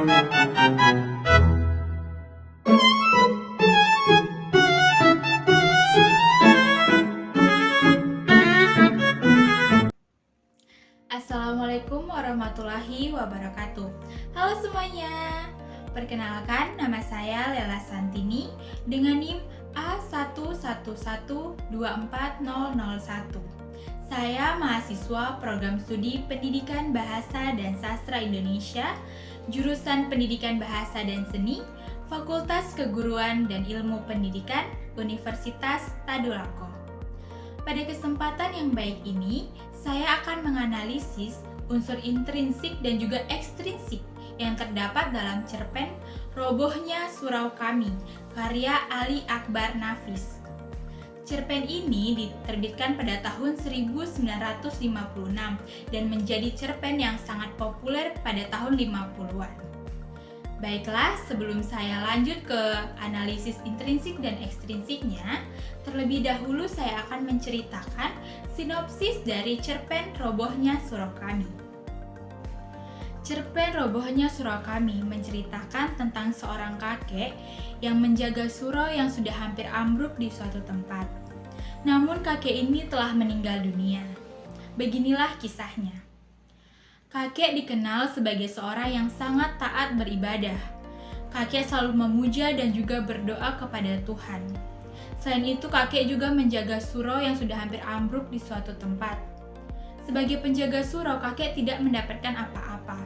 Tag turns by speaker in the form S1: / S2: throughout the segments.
S1: Assalamualaikum warahmatullahi wabarakatuh. Halo semuanya. Perkenalkan, nama saya Lela Santini dengan NIM A1112401. Saya mahasiswa Program Studi Pendidikan Bahasa dan Sastra Indonesia, jurusan Pendidikan Bahasa dan Seni, Fakultas Keguruan dan Ilmu Pendidikan, Universitas Tadulako. Pada kesempatan yang baik ini, saya akan menganalisis unsur intrinsik dan juga ekstrinsik yang terdapat dalam cerpen Robohnya Surau Kami, karya Ali Akbar Nafis. Cerpen ini diterbitkan pada tahun 1956 dan menjadi cerpen yang sangat populer pada tahun 50-an. Baiklah, sebelum saya lanjut ke analisis intrinsik dan ekstrinsiknya, terlebih dahulu saya akan menceritakan sinopsis dari cerpen Robohnya Surau Kami. Cerpen Robohnya Surau Kami menceritakan tentang seorang kakek yang menjaga surau yang sudah hampir ambruk di suatu tempat. Namun kakek ini telah meninggal dunia. Beginilah kisahnya. Kakek dikenal sebagai seorang yang sangat taat beribadah. Kakek selalu memuja dan juga berdoa kepada Tuhan. Selain itu, kakek juga menjaga surau yang sudah hampir ambruk di suatu tempat. Sebagai penjaga surau, kakek tidak mendapatkan apa-apa.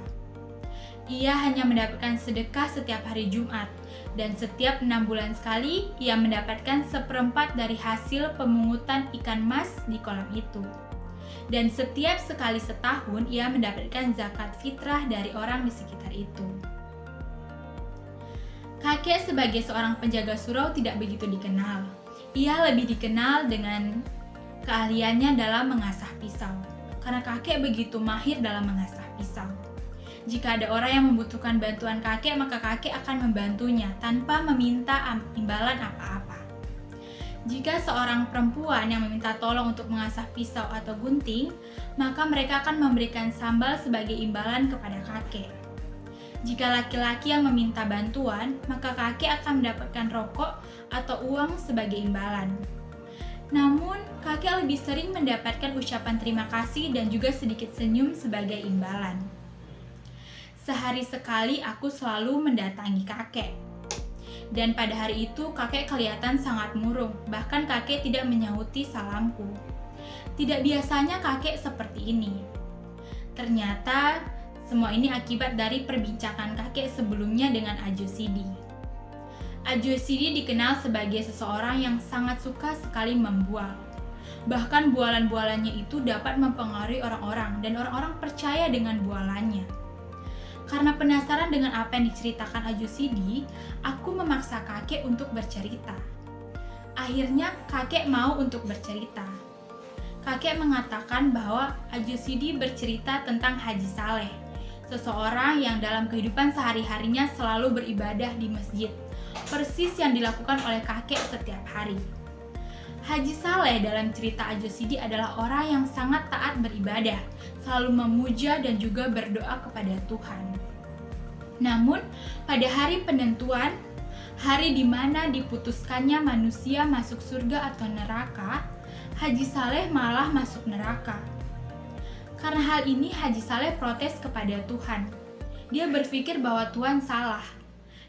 S1: Ia hanya mendapatkan sedekah setiap hari Jumat, dan setiap 6 bulan sekali, ia mendapatkan 1/4 dari hasil pemungutan ikan mas di kolam itu. Dan setiap sekali setahun ia mendapatkan zakat fitrah dari orang di sekitar itu. Kakek sebagai seorang penjaga surau tidak begitu dikenal. Ia lebih dikenal dengan keahliannya dalam mengasah pisau, karena kakek begitu mahir dalam mengasah pisau. Jika ada orang yang membutuhkan bantuan kakek, maka kakek akan membantunya tanpa meminta imbalan apa-apa. Jika seorang perempuan yang meminta tolong untuk mengasah pisau atau gunting, maka mereka akan memberikan sambal sebagai imbalan kepada kakek. Jika laki-laki yang meminta bantuan, maka kakek akan mendapatkan rokok atau uang sebagai imbalan. Namun, kakek lebih sering mendapatkan ucapan terima kasih dan juga sedikit senyum sebagai imbalan. Sehari sekali aku selalu mendatangi kakek. Dan pada hari itu kakek kelihatan sangat murung, bahkan kakek tidak menyahuti salamku. Tidak biasanya kakek seperti ini. Ternyata semua ini akibat dari perbincangan kakek sebelumnya dengan Ajo Sidi. Ajo Sidi dikenal sebagai seseorang yang sangat suka sekali membual. Bahkan bualan-bualannya itu dapat mempengaruhi orang-orang dan orang-orang percaya dengan bualannya. Karena penasaran dengan apa yang diceritakan Ajo Sidi, aku memaksa kakek untuk bercerita. Akhirnya kakek mau untuk bercerita. Kakek mengatakan bahwa Ajo Sidi bercerita tentang Haji Saleh, seseorang yang dalam kehidupan sehari-harinya selalu beribadah di masjid, persis yang dilakukan oleh kakek setiap hari. Haji Saleh dalam cerita Ajo Sidi adalah orang yang sangat taat beribadah, selalu memuja dan juga berdoa kepada Tuhan. Namun, pada hari penentuan, hari di mana diputuskannya manusia masuk surga atau neraka, Haji Saleh malah masuk neraka. Karena hal ini, Haji Saleh protes kepada Tuhan. Dia berpikir bahwa Tuhan salah.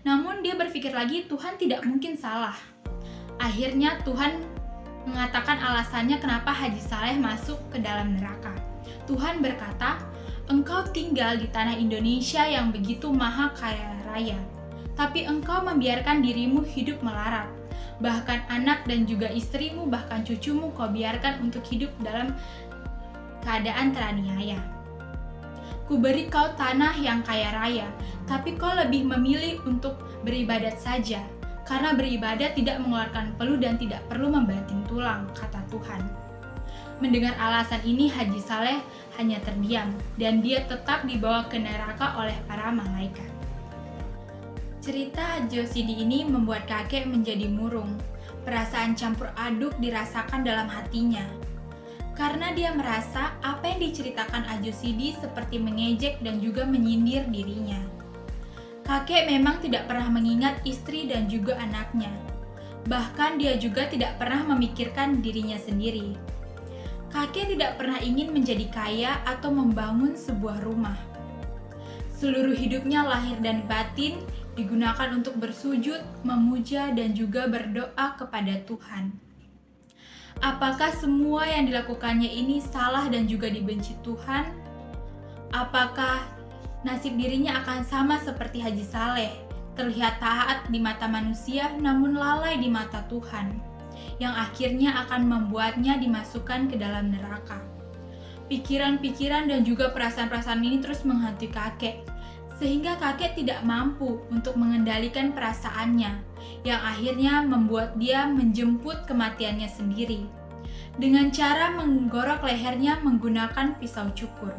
S1: Namun dia berpikir lagi Tuhan tidak mungkin salah. Akhirnya Tuhan mengatakan alasannya kenapa Haji Saleh masuk ke dalam neraka. Tuhan berkata, "Engkau tinggal di tanah Indonesia yang begitu maha kaya raya, tapi engkau membiarkan dirimu hidup melarat. Bahkan anak dan juga istrimu, bahkan cucumu kau biarkan untuk hidup dalam keadaan teraniaya. Kuberi kau tanah yang kaya raya, tapi kau lebih memilih untuk beribadat saja. Karena beribadah tidak mengeluarkan peluh dan tidak perlu membanting tulang," kata Tuhan. Mendengar alasan ini, Haji Saleh hanya terdiam dan dia tetap dibawa ke neraka oleh para malaikat. Cerita Ajo Sidi ini membuat kakek menjadi murung. Perasaan campur aduk dirasakan dalam hatinya. Karena dia merasa apa yang diceritakan Ajo Sidi seperti mengejek dan juga menyindir dirinya. Kakek memang tidak pernah mengingat istri dan juga anaknya. Bahkan dia juga tidak pernah memikirkan dirinya sendiri. Kakek tidak pernah ingin menjadi kaya atau membangun sebuah rumah. Seluruh hidupnya lahir dan batin digunakan untuk bersujud, memuja, dan juga berdoa kepada Tuhan. Apakah semua yang dilakukannya ini salah dan juga dibenci Tuhan? Apakah nasib dirinya akan sama seperti Haji Saleh, terlihat taat di mata manusia namun lalai di mata Tuhan, yang akhirnya akan membuatnya dimasukkan ke dalam neraka? Pikiran-pikiran dan juga perasaan-perasaan ini terus menghantui kakek, sehingga kakek tidak mampu untuk mengendalikan perasaannya, yang akhirnya membuat dia menjemput kematiannya sendiri, dengan cara menggorok lehernya menggunakan pisau cukur.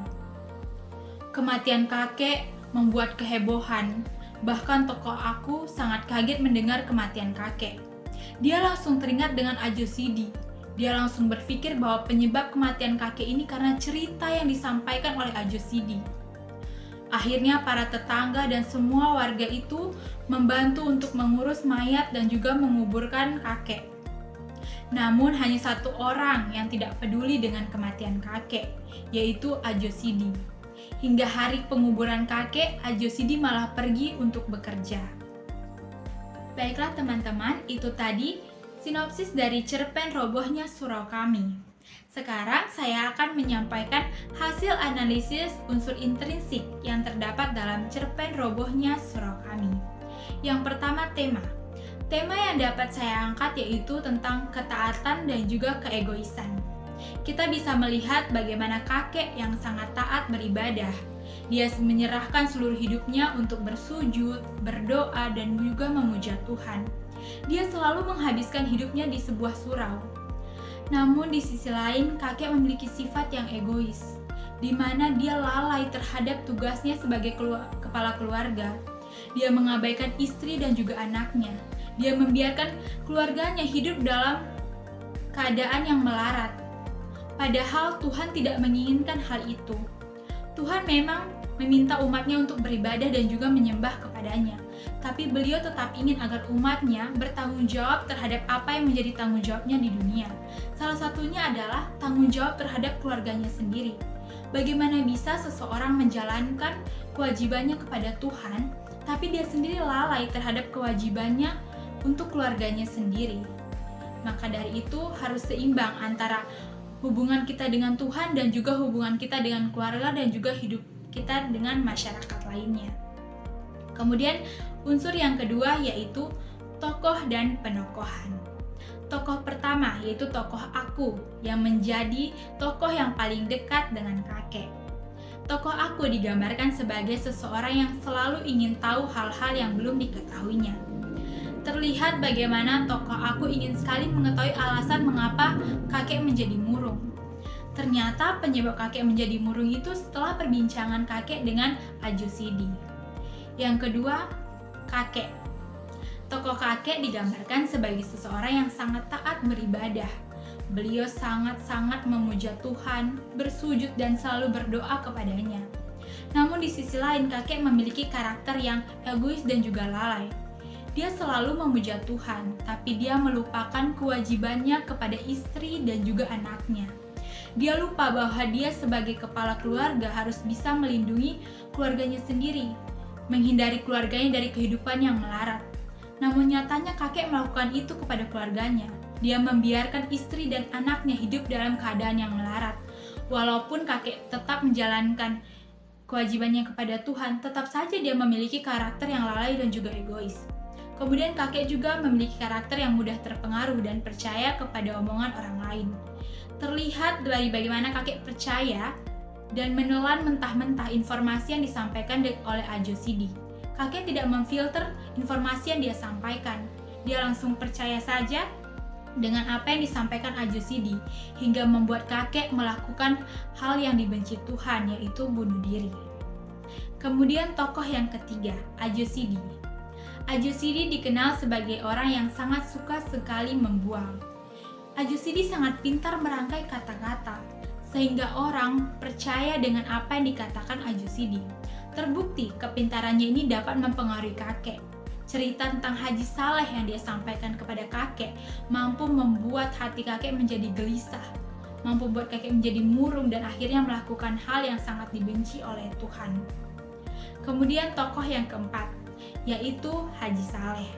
S1: Kematian kakek membuat kehebohan, bahkan tokoh aku sangat kaget mendengar kematian kakek. Dia langsung teringat dengan Ajo Sidi. Dia langsung berpikir bahwa penyebab kematian kakek ini karena cerita yang disampaikan oleh Ajo Sidi. Akhirnya para tetangga dan semua warga itu membantu untuk mengurus mayat dan juga menguburkan kakek. Namun hanya satu orang yang tidak peduli dengan kematian kakek, yaitu Ajo Sidi. Hingga hari penguburan kakek, Ajo Sidi malah pergi untuk bekerja. Baiklah teman-teman, itu tadi sinopsis dari cerpen Robohnya Surau Kami. Sekarang saya akan menyampaikan hasil analisis unsur intrinsik yang terdapat dalam cerpen Robohnya Surau Kami. Yang pertama, tema. Tema yang dapat saya angkat yaitu tentang ketaatan dan juga keegoisan. Kita bisa melihat bagaimana kakek yang sangat taat beribadah. Dia menyerahkan seluruh hidupnya untuk bersujud, berdoa, dan juga memuja Tuhan. Dia selalu menghabiskan hidupnya di sebuah surau. Namun di sisi lain, kakek memiliki sifat yang egois, di mana dia lalai terhadap tugasnya sebagai kepala keluarga. Dia mengabaikan istri dan juga anaknya. Dia membiarkan keluarganya hidup dalam keadaan yang melarat. Padahal Tuhan tidak menginginkan hal itu. Tuhan memang meminta umatnya untuk beribadah dan juga menyembah kepadanya. Tapi beliau tetap ingin agar umatnya bertanggung jawab terhadap apa yang menjadi tanggung jawabnya di dunia. Salah satunya adalah tanggung jawab terhadap keluarganya sendiri. Bagaimana bisa seseorang menjalankan kewajibannya kepada Tuhan, tapi dia sendiri lalai terhadap kewajibannya untuk keluarganya sendiri? Maka dari itu harus seimbang antara hubungan kita dengan Tuhan dan juga hubungan kita dengan keluarga dan juga hidup kita dengan masyarakat lainnya. Kemudian unsur yang kedua yaitu tokoh dan penokohan. Tokoh pertama yaitu tokoh aku yang menjadi tokoh yang paling dekat dengan kakek. Tokoh aku digambarkan sebagai seseorang yang selalu ingin tahu hal-hal yang belum diketahuinya. Terlihat bagaimana tokoh aku ingin sekali mengetahui alasan mengapa kakek menjadi murung. Ternyata penyebab kakek menjadi murung itu setelah perbincangan kakek dengan Ajo Sidi. Yang kedua, kakek. Tokoh kakek digambarkan sebagai seseorang yang sangat taat beribadah. Beliau sangat-sangat memuja Tuhan, bersujud dan selalu berdoa kepadanya. Namun di sisi lain, kakek memiliki karakter yang egois dan juga lalai. Dia selalu memuja Tuhan, tapi dia melupakan kewajibannya kepada istri dan juga anaknya. Dia lupa bahwa dia sebagai kepala keluarga harus bisa melindungi keluarganya sendiri, menghindari keluarganya dari kehidupan yang melarat. Namun nyatanya kakek melakukan itu kepada keluarganya. Dia membiarkan istri dan anaknya hidup dalam keadaan yang melarat. Walaupun kakek tetap menjalankan kewajibannya kepada Tuhan, tetap saja dia memiliki karakter yang lalai dan juga egois. Kemudian kakek juga memiliki karakter yang mudah terpengaruh dan percaya kepada omongan orang lain. Terlihat dari bagaimana kakek percaya dan menelan mentah-mentah informasi yang disampaikan oleh Ajo Sidi. Kakek tidak memfilter informasi yang dia sampaikan. Dia langsung percaya saja dengan apa yang disampaikan Ajo Sidi, hingga membuat kakek melakukan hal yang dibenci Tuhan, yaitu bunuh diri. Kemudian tokoh yang ketiga, Ajo Sidi. Ajo Sidi dikenal sebagai orang yang sangat suka sekali membual. Ajo Sidi sangat pintar merangkai kata-kata, sehingga orang percaya dengan apa yang dikatakan Ajo Sidi. Terbukti kepintarannya ini dapat mempengaruhi kakek. Cerita tentang Haji Saleh yang dia sampaikan kepada kakek mampu membuat hati kakek menjadi gelisah, mampu membuat kakek menjadi murung dan akhirnya melakukan hal yang sangat dibenci oleh Tuhan. Kemudian tokoh yang keempat, yaitu Haji Saleh.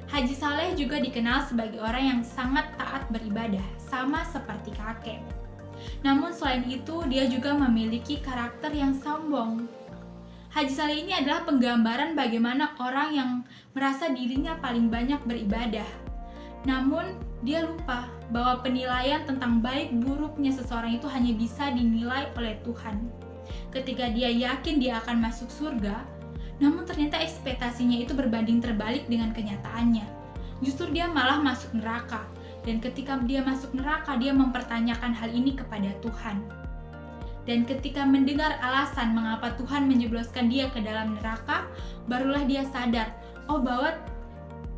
S1: Haji Saleh juga dikenal sebagai orang yang sangat taat beribadah, sama seperti kakek. Namun selain itu, dia juga memiliki karakter yang sombong. Haji Saleh ini adalah penggambaran bagaimana orang yang merasa dirinya paling banyak beribadah. Namun, dia lupa bahwa penilaian tentang baik buruknya seseorang itu hanya bisa dinilai oleh Tuhan. Ketika dia yakin dia akan masuk surga, namun ternyata ekspektasinya itu berbanding terbalik dengan kenyataannya. Justru dia malah masuk neraka. Dan ketika dia masuk neraka, dia mempertanyakan hal ini kepada Tuhan. Dan ketika mendengar alasan mengapa Tuhan menjebloskan dia ke dalam neraka, barulah dia sadar, bahwa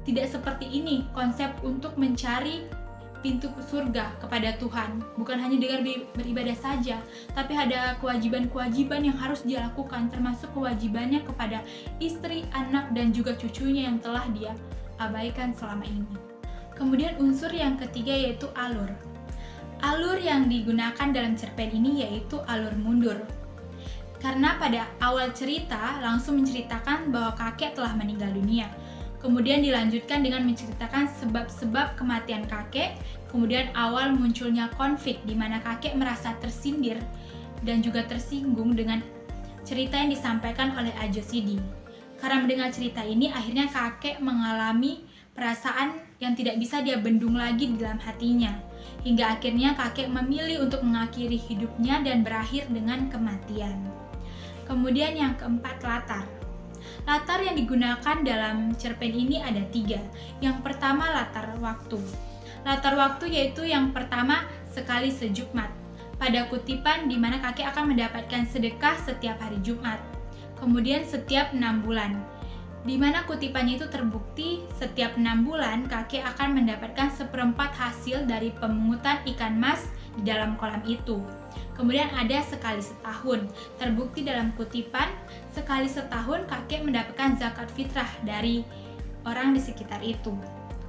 S1: tidak seperti ini konsep untuk mencari pintu surga kepada Tuhan. Bukan hanya dengan beribadah saja, tapi ada kewajiban-kewajiban yang harus dia lakukan, termasuk kewajibannya kepada istri, anak, dan juga cucunya yang telah dia abaikan selama ini. Kemudian unsur yang ketiga yaitu alur. Alur yang digunakan dalam cerpen ini yaitu alur mundur. Karena pada awal cerita langsung menceritakan bahwa kakek telah meninggal dunia. Kemudian dilanjutkan dengan menceritakan sebab-sebab kematian kakek, kemudian awal munculnya konflik di mana kakek merasa tersindir dan juga tersinggung dengan cerita yang disampaikan oleh Ajo Sidi. Karena mendengar cerita ini, akhirnya kakek mengalami perasaan yang tidak bisa dia bendung lagi di dalam hatinya. Hingga akhirnya kakek memilih untuk mengakhiri hidupnya dan berakhir dengan kematian. Kemudian yang keempat, latar. Latar yang digunakan dalam cerpen ini ada 3. Yang pertama, latar waktu. Latar waktu yaitu yang pertama, sekali seJumat. Pada kutipan di mana kakek akan mendapatkan sedekah setiap hari Jumat. Kemudian setiap 6 bulan. Di mana kutipannya itu terbukti setiap 6 bulan kakek akan mendapatkan 1/4 hasil dari pemungutan ikan mas di dalam kolam itu. Kemudian ada sekali setahun, terbukti dalam kutipan sekali setahun kakek mendapatkan zakat fitrah dari orang di sekitar itu.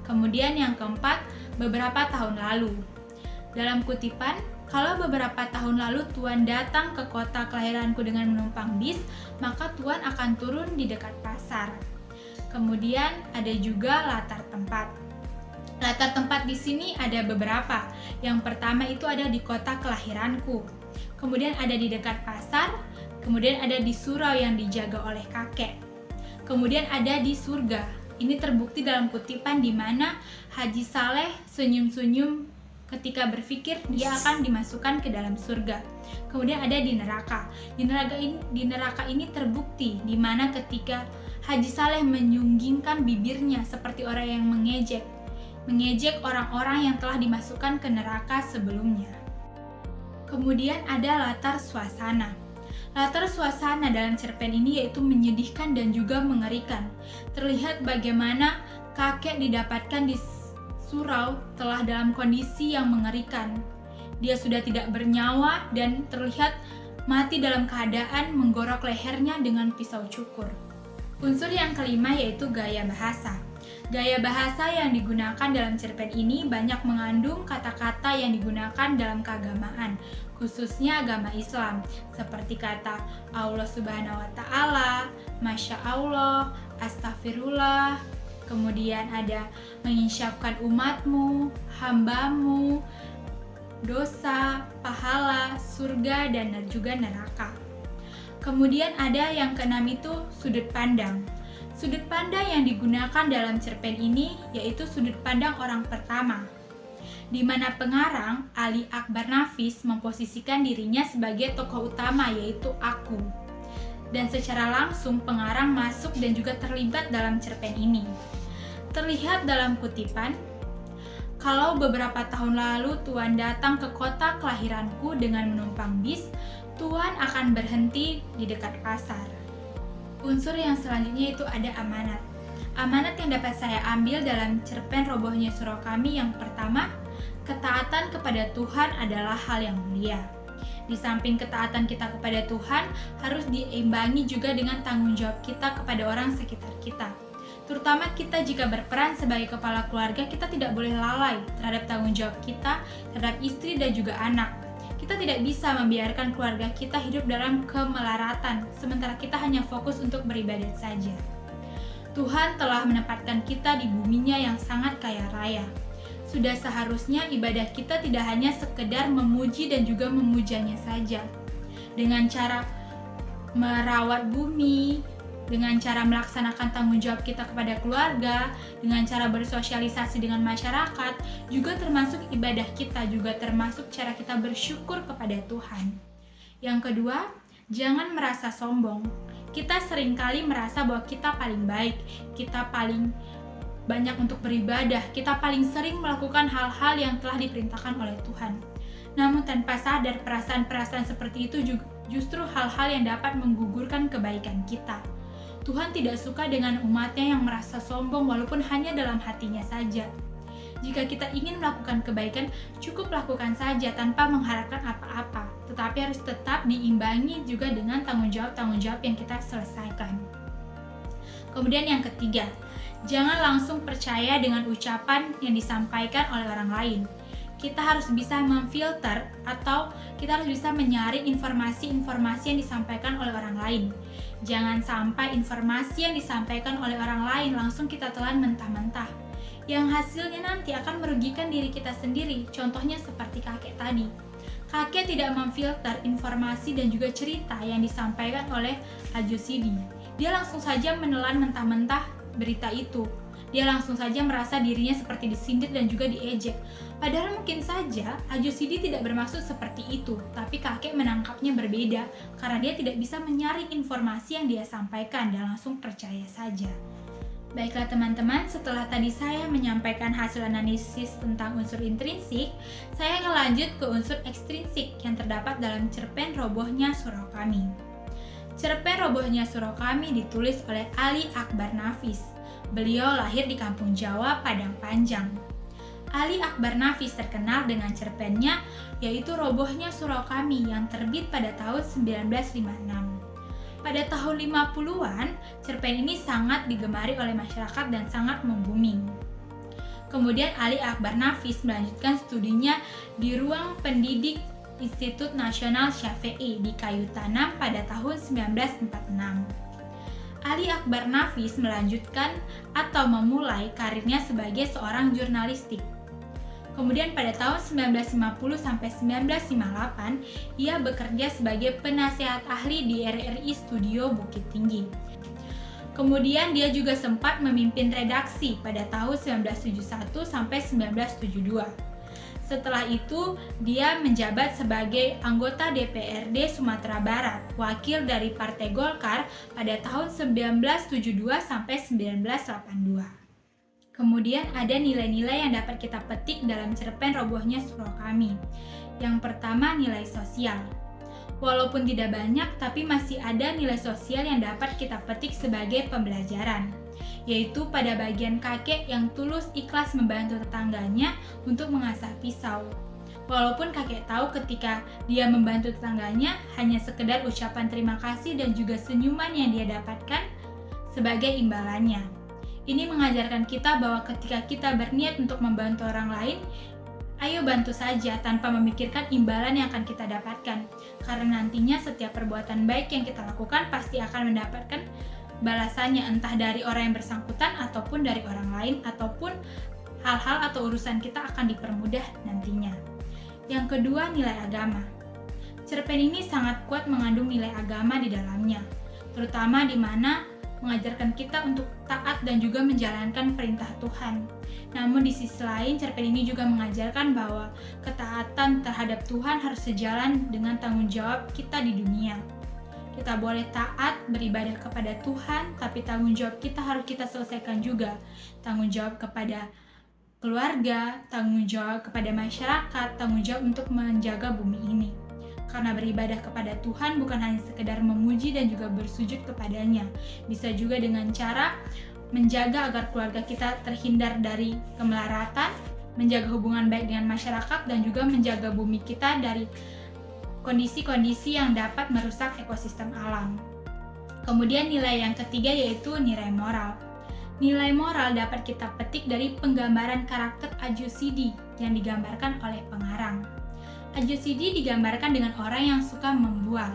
S1: Kemudian yang keempat, beberapa tahun lalu. Dalam kutipan, kalau beberapa tahun lalu Tuan datang ke kota kelahiranku dengan menumpang bis, maka Tuan akan turun di dekat pasar. Kemudian ada juga latar tempat. Latar tempat di sini ada beberapa. Yang pertama itu ada di kota kelahiranku. Kemudian ada di dekat pasar. Kemudian ada di surau yang dijaga oleh kakek. Kemudian ada di surga. Ini terbukti dalam kutipan di mana Haji Saleh senyum-senyum ketika berpikir dia akan dimasukkan ke dalam surga. Kemudian ada di neraka. Di neraka ini terbukti di mana ketika Haji Saleh menyunggingkan bibirnya seperti orang yang mengejek orang-orang yang telah dimasukkan ke neraka sebelumnya. Kemudian ada latar suasana. Latar suasana dalam cerpen ini yaitu menyedihkan dan juga mengerikan. Terlihat bagaimana kakek didapatkan di surau telah dalam kondisi yang mengerikan. Dia sudah tidak bernyawa dan terlihat mati dalam keadaan menggorok lehernya dengan pisau cukur. Unsur yang kelima yaitu gaya bahasa. Gaya bahasa yang digunakan dalam cerpen ini banyak mengandung kata-kata yang digunakan dalam keagamaan, khususnya agama Islam, seperti kata Allah Subhanahu wa Ta'ala, Masya Allah, Astagfirullah. Kemudian ada menginsafkan umatmu, hambamu, dosa, pahala, surga, dan juga neraka. Kemudian ada yang keenam itu sudut pandang. Sudut pandang yang digunakan dalam cerpen ini yaitu sudut pandang orang pertama, di mana pengarang Ali Akbar Nafis memposisikan dirinya sebagai tokoh utama yaitu aku. Dan secara langsung pengarang masuk dan juga terlibat dalam cerpen ini. Terlihat dalam kutipan, kalau beberapa tahun lalu Tuan datang ke kota kelahiranku dengan menumpang bis, Tuan akan berhenti di dekat pasar. Unsur yang selanjutnya itu ada amanat. Amanat yang dapat saya ambil dalam cerpen Robohnya Surau Kami yang pertama, ketaatan kepada Tuhan adalah hal yang mulia. Di samping ketaatan kita kepada Tuhan, harus diimbangi juga dengan tanggung jawab kita kepada orang sekitar kita. Terutama kita jika berperan sebagai kepala keluarga, kita tidak boleh lalai terhadap tanggung jawab kita terhadap istri dan juga anak. Kita tidak bisa membiarkan keluarga kita hidup dalam kemelaratan, sementara kita hanya fokus untuk beribadat saja. Tuhan telah menempatkan kita di buminya yang sangat kaya raya. Sudah seharusnya ibadah kita tidak hanya sekedar memuji dan juga memujanya saja. Dengan cara merawat bumi, dengan cara melaksanakan tanggung jawab kita kepada keluarga, dengan cara bersosialisasi dengan masyarakat, juga termasuk ibadah kita, juga termasuk cara kita bersyukur kepada Tuhan. Yang kedua, jangan merasa sombong. Kita seringkali merasa bahwa kita paling baik, kita paling banyak untuk beribadah, kita paling sering melakukan hal-hal yang telah diperintahkan oleh Tuhan. Namun tanpa sadar, perasaan-perasaan seperti itu justru hal-hal yang dapat menggugurkan kebaikan kita. Tuhan tidak suka dengan umatnya yang merasa sombong walaupun hanya dalam hatinya saja. Jika kita ingin melakukan kebaikan, cukup lakukan saja tanpa mengharapkan apa-apa, tetapi harus tetap diimbangi juga dengan tanggung jawab yang kita selesaikan. Kemudian yang ketiga, jangan langsung percaya dengan ucapan yang disampaikan oleh orang lain. Kita harus bisa memfilter atau kita harus bisa menyaring informasi-informasi yang disampaikan oleh orang lain. Jangan sampai informasi yang disampaikan oleh orang lain langsung kita telan mentah-mentah, yang hasilnya nanti akan merugikan diri kita sendiri. Contohnya seperti kakek tadi. Kakek tidak memfilter informasi dan juga cerita yang disampaikan oleh Haji Sidi. Dia langsung saja menelan mentah-mentah berita itu. Dia langsung saja merasa dirinya seperti disindir dan juga diejek. Padahal mungkin saja Haji Sidi tidak bermaksud seperti itu, tapi kakek menangkapnya berbeda karena dia tidak bisa menyaring informasi yang dia sampaikan dan langsung percaya saja. Baiklah teman-teman, setelah tadi saya menyampaikan hasil analisis tentang unsur intrinsik, saya akan lanjut ke unsur ekstrinsik yang terdapat dalam cerpen Robohnya Surau Kami. Cerpen Robohnya Surau Kami ditulis oleh Ali Akbar Nafis. Beliau lahir di kampung Jawa, Padang Panjang. Ali Akbar Nafis terkenal dengan cerpennya yaitu Robohnya Surau Kami yang terbit pada tahun 1956. Pada tahun 50-an, cerpen ini sangat digemari oleh masyarakat dan sangat membuming. Kemudian Ali Akbar Nafis melanjutkan studinya di ruang pendidik Institut Nasional Syafi'i di Kayu Tanam pada tahun 1946. Ali Akbar Nafis melanjutkan atau memulai karirnya sebagai seorang jurnalistik. Kemudian pada tahun 1950 sampai 1958, ia bekerja sebagai penasihat ahli di RRI Studio Bukit Tinggi. Kemudian dia juga sempat memimpin redaksi pada tahun 1971 sampai 1972. Setelah itu, dia menjabat sebagai anggota DPRD Sumatera Barat, wakil dari Partai Golkar pada tahun 1972 sampai 1982. Kemudian ada nilai-nilai yang dapat kita petik dalam cerpen Robohnya Surau Kami. Yang pertama, nilai sosial. Walaupun tidak banyak, tapi masih ada nilai sosial yang dapat kita petik sebagai pembelajaran, yaitu pada bagian kakek yang tulus ikhlas membantu tetangganya untuk mengasah pisau. Walaupun kakek tahu ketika dia membantu tetangganya hanya sekedar ucapan terima kasih dan juga senyuman yang dia dapatkan sebagai imbalannya. Ini mengajarkan kita bahwa ketika kita berniat untuk membantu orang lain, ayo bantu saja tanpa memikirkan imbalan yang akan kita dapatkan. Karena nantinya setiap perbuatan baik yang kita lakukan pasti akan mendapatkan balasannya, entah dari orang yang bersangkutan ataupun dari orang lain, ataupun hal-hal atau urusan kita akan dipermudah nantinya. Yang kedua, nilai agama. Cerpen ini sangat kuat mengandung nilai agama di dalamnya, terutama di mana mengajarkan kita untuk taat dan juga menjalankan perintah Tuhan. Namun di sisi lain, cerpen ini juga mengajarkan bahwa ketaatan terhadap Tuhan harus sejalan dengan tanggung jawab kita di dunia. Kita boleh taat beribadah kepada Tuhan, tapi tanggung jawab kita harus kita selesaikan juga. Tanggung jawab kepada keluarga, tanggung jawab kepada masyarakat, tanggung jawab untuk menjaga bumi ini. Karena beribadah kepada Tuhan bukan hanya sekedar memuji dan juga bersujud kepadanya. Bisa juga dengan cara menjaga agar keluarga kita terhindar dari kemelaratan, menjaga hubungan baik dengan masyarakat, dan juga menjaga bumi kita dari kondisi-kondisi yang dapat merusak ekosistem alam. Kemudian nilai yang ketiga yaitu nilai moral. Nilai moral dapat kita petik dari penggambaran karakter Ajucidi yang digambarkan oleh pengarang. Ajucidi digambarkan dengan orang yang suka membual.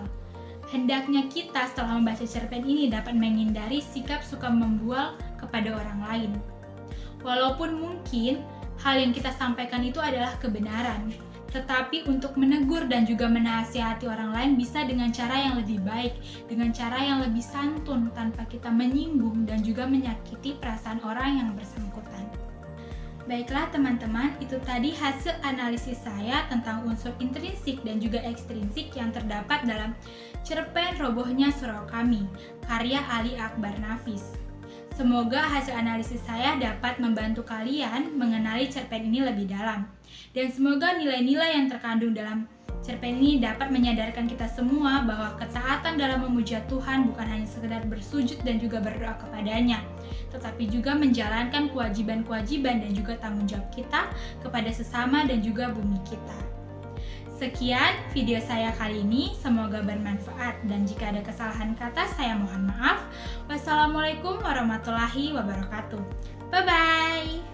S1: Hendaknya kita setelah membaca cerpen ini dapat menghindari sikap suka membual kepada orang lain. Walaupun mungkin hal yang kita sampaikan itu adalah kebenaran, tetapi untuk menegur dan juga menasihati orang lain bisa dengan cara yang lebih baik, dengan cara yang lebih santun tanpa kita menyinggung dan juga menyakiti perasaan orang yang bersangkutan. Baiklah teman-teman, itu tadi hasil analisis saya tentang unsur intrinsik dan juga ekstrinsik yang terdapat dalam cerpen Robohnya Surau Kami, karya Ali Akbar Nafis. Semoga hasil analisis saya dapat membantu kalian mengenali cerpen ini lebih dalam. Dan semoga nilai-nilai yang terkandung dalam cerpen ini dapat menyadarkan kita semua bahwa ketaatan dalam memuja Tuhan bukan hanya sekedar bersujud dan juga berdoa kepadanya, tetapi juga menjalankan kewajiban-kewajiban dan juga tanggung jawab kita kepada sesama dan juga bumi kita. Sekian video saya kali ini, semoga bermanfaat dan jika ada kesalahan kata saya mohon maaf. Wassalamualaikum warahmatullahi wabarakatuh. Bye-bye.